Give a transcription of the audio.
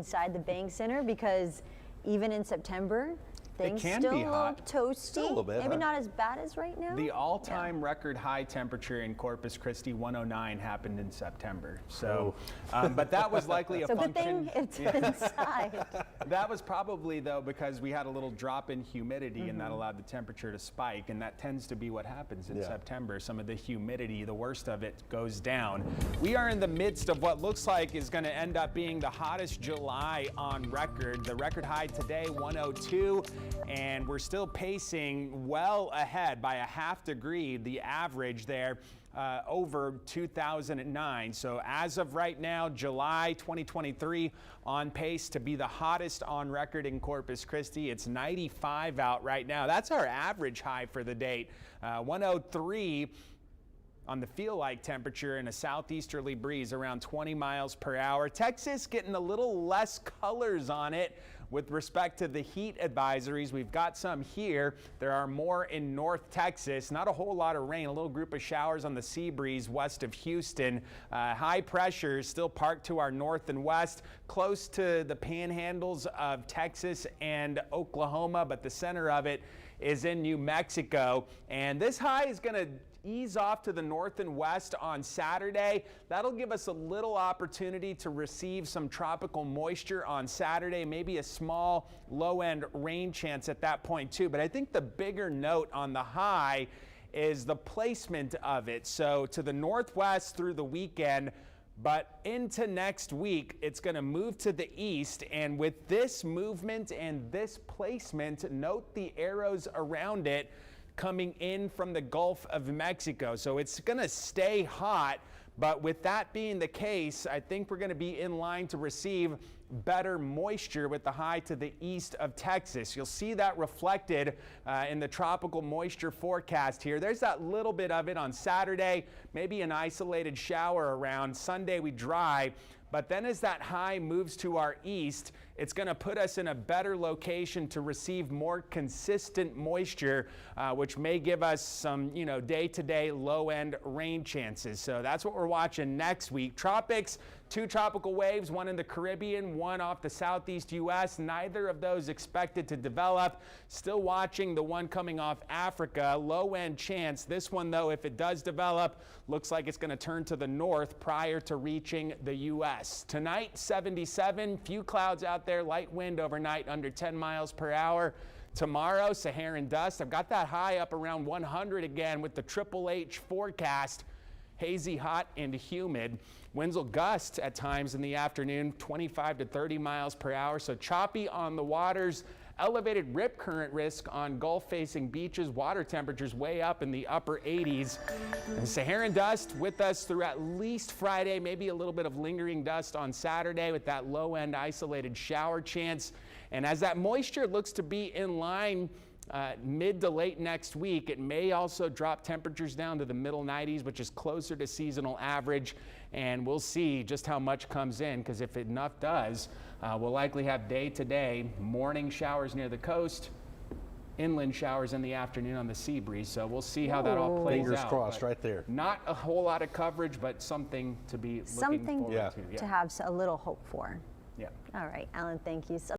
inside the Bank Center, because even in September, things can still be hot. look toasty. Still a little bit, Maybe huh? not as bad as right now. The all-time record high temperature in Corpus Christi, 109, happened in September. So, but that was likely a so function. good thing it's inside. That was probably, though, because we had a little drop in humidity, and that allowed the temperature to spike, and that tends to be what happens in September. Some of the humidity, the worst of it, goes down. We are in the midst of what looks like is going to end up being the hottest July on record. The record high today, 102, and we're still pacing well ahead by a ½ degree, the average there. Over 2009. So as of right now, July 2023, on pace to be the hottest on record in Corpus Christi. It's 95 out right now. That's our average high for the date. 103 on the feel-like temperature and a southeasterly breeze around 20 miles per hour. Texas getting a little less colors on it with respect to the heat advisories. We've got some here. There are more in North Texas. Not a whole lot of rain, a little group of showers on the sea breeze west of Houston. High pressure still parked to our north and west, close to the panhandles of Texas and Oklahoma, but the center of it is in New Mexico. And this high is going to ease off to the north and west on Saturday. That'll give us a little opportunity to receive some tropical moisture on Saturday, maybe a small low-end rain chance at that point too. But I think the bigger note on the high is the placement of it. So to the northwest through the weekend, but into next week, it's going to move to the east. And with this movement and this placement, note the arrows around it coming in from the Gulf of Mexico. So it's going to stay hot, but with that being the case, I think we're going to be in line to receive better moisture with the high to the east of Texas. You'll see that reflected in the tropical moisture forecast here. There's that little bit of it on Saturday, maybe an isolated shower around. Sunday we dry. But then as that high moves to our east, it's going to put us in a better location to receive more consistent moisture, which may give us some, day-to-day low-end rain chances. So that's what we're watching next week. Tropics, 2 tropical waves, one in the Caribbean, one off the southeast U.S. Neither of those expected to develop. Still watching the one coming off Africa, low-end chance. This one, though, if it does develop, looks like it's going to turn to the north prior to reaching the U.S. Tonight, 77, few clouds out there, light wind overnight under 10 miles per hour. Tomorrow, Saharan dust. I've got that high up around 100 again with the HHH forecast. Hazy, hot, and humid. Winds will gust at times in the afternoon, 25 to 30 miles per hour. So choppy on the waters. Elevated rip current risk on Gulf-facing beaches. Water temperatures way up in the upper 80s. And Saharan dust with us through at least Friday, maybe a little bit of lingering dust on Saturday with that low-end isolated shower chance. And as that moisture looks to be in line mid to late next week, it may also drop temperatures down to the middle 90s, which is closer to seasonal average. And we'll see just how much comes in, because if enough does, we'll likely have day-to-day morning showers near the coast, inland showers in the afternoon on the sea breeze. So we'll see how that all plays out. Fingers crossed right there. Not a whole lot of coverage, but something to be looking forward to. To have a little hope for. Yeah. All right, Alan, thank you so